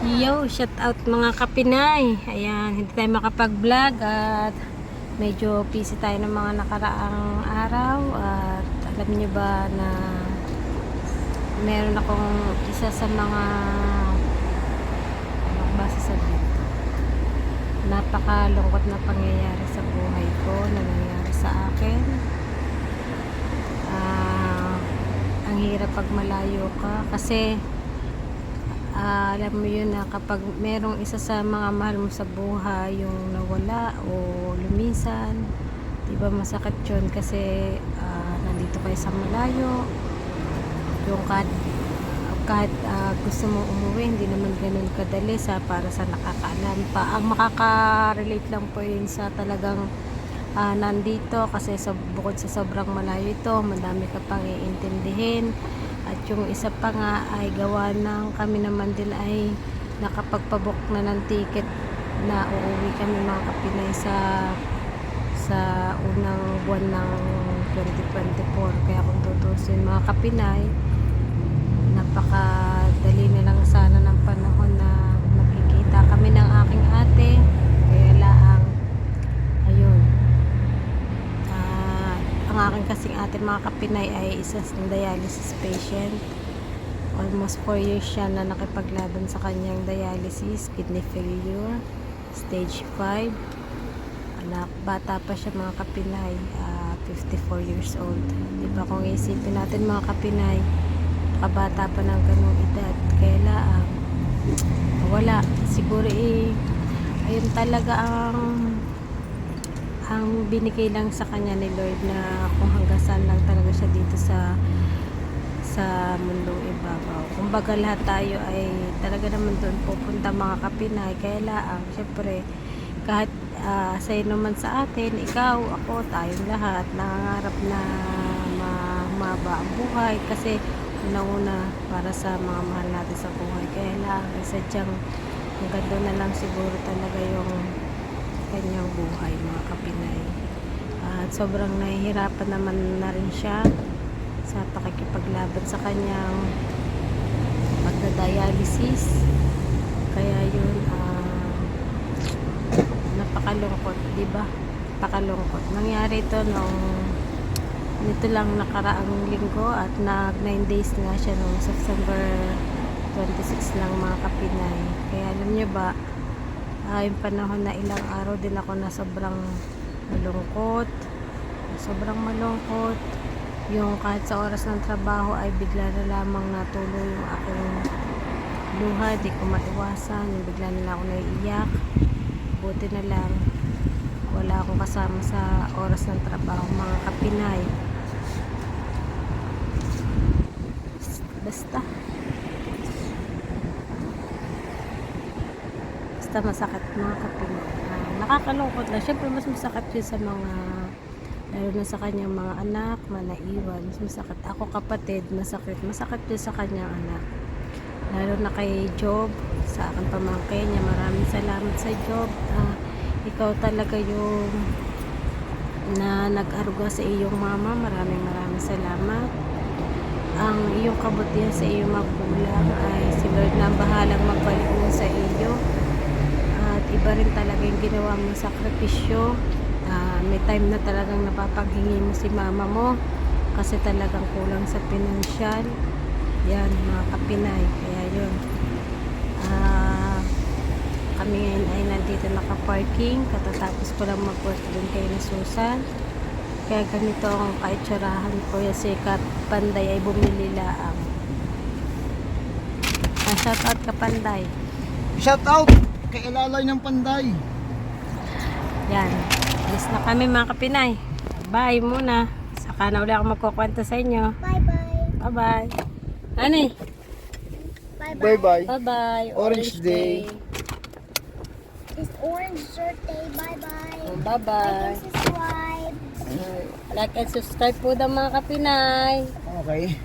Yo, shout out mga kapinay. Ayan, hindi tayo makapag-vlog at medyo busy tayo ng mga nakaraang araw. At alam niyo ba na meron akong isa sa mga base sa dito. Napakalungkot na pangyayari sa buhay ko na nangyayari sa akin. Ang hirap pag malayo ka kasi alam mo yun na kapag merong isa sa mga mahal mo sa buhay yung nawala o lumisan, diba masakit yun kasi nandito kayo sa malayo, yung kahit gusto mo umuwi, hindi naman ganun kadali para sa nakakaalam pa. Ang makaka-relate lang po yun sa talagang nandito kasi bukod sa sobrang malayo ito, madami ka pang iintindihin. At yung isa pa nga ay gawa ng kami naman din ay nakapagpabook na ng ticket na uuwi kami mga kapinay sa unang buwan ng 2024. Kaya kung tutusin mga kapinay, napakadali na lang sana ng panahon na makikita kami ng aking ate. Kaya laang ayun, ang aking kasing ate mga kapinay ay isa ng dialysis patient. Almost 4 years siya na nakipaglaban sa kanyang dialysis, kidney failure, stage 5. Anak, bata pa siya mga kapinay, 54 years old. Diba kung isipin natin mga kapinay, kabata pa ng ganung edad, kaya laang wala, siguro ayun talaga ang binigay lang sa kanya ni Lord na kung hanggang saan lang talaga siya dito sa mundong ibabaw. Kumbaga lahat tayo ay talaga naman doon pupunta mga kapinay. Kaya lang, syempre, kahit sa'yo naman sa atin, ikaw, ako, tayong lahat, nangangarap na maba ang buhay kasi unang-una para sa mga mahal natin sa buhay. Kaya lang, sadyang hanggang doon na lang siguro talaga yung kanyang buhay mga kapinay. At sobrang nahihirapan naman na rin siya sa pakikipaglaban sa kanyang pagdadialysis. Kaya yun, napakalungkot, diba? Napakalungkot. Nangyari ito nito lang nakaraang linggo at 9 days nga siya noong September 26 lang mga kapinay. Kaya alam niyo ba, yung panahon na ilang araw din ako na sobrang malungkot, yung kahit sa oras ng trabaho ay bigla na lamang natuloy yung aking luha, di ko maiwasan, yung bigla na lang ako naiiyak. Buti na lang wala akong kasama sa oras ng trabaho mga kapinay. Basta masakit mga kapinay. Nakakalungkot lang. Syempre mas masakit yun sa mga, lalo na sa kanyang mga anak na naiwan. Mas masakit. Ako kapatid, masakit yun sa kanyang anak. Lalo na kay Job, sa aking pamangkin niya. Maraming salamat sa Job. Ikaw talaga yung na nag-aruga sa iyong mama. Maraming salamat. Ang iyong kabutihan sa iyong magulang ay si Lord na bahalang magbalik mo sa iyo. At iba rin talaga yung ginawa mong sakripisyo. May time na talagang napapaghingi mo si mama mo kasi talagang kulang sa pinansyal. Yan mga kapinay. Kaya yun, kami ngayon ay nandito nakaparking. Katatapos ko lang mag-work dun kay na Susan. Kaya ganito ang kaitsurahan ko. Kasi Panday ay bumili laang. Shout out ka Panday. Shout out kay Ilalay ng Panday. Yan. Alis na kami mga kapinay. Bye muna. Saka na uli ako magkukwento sa inyo. Bye-bye. Bye-bye. Ani? Bye bye. Bye-bye. Orange day. It's orange shirt day. Bye-bye. Bye-bye. Like and subscribe. Like and subscribe po daw mga kapinay. Okay.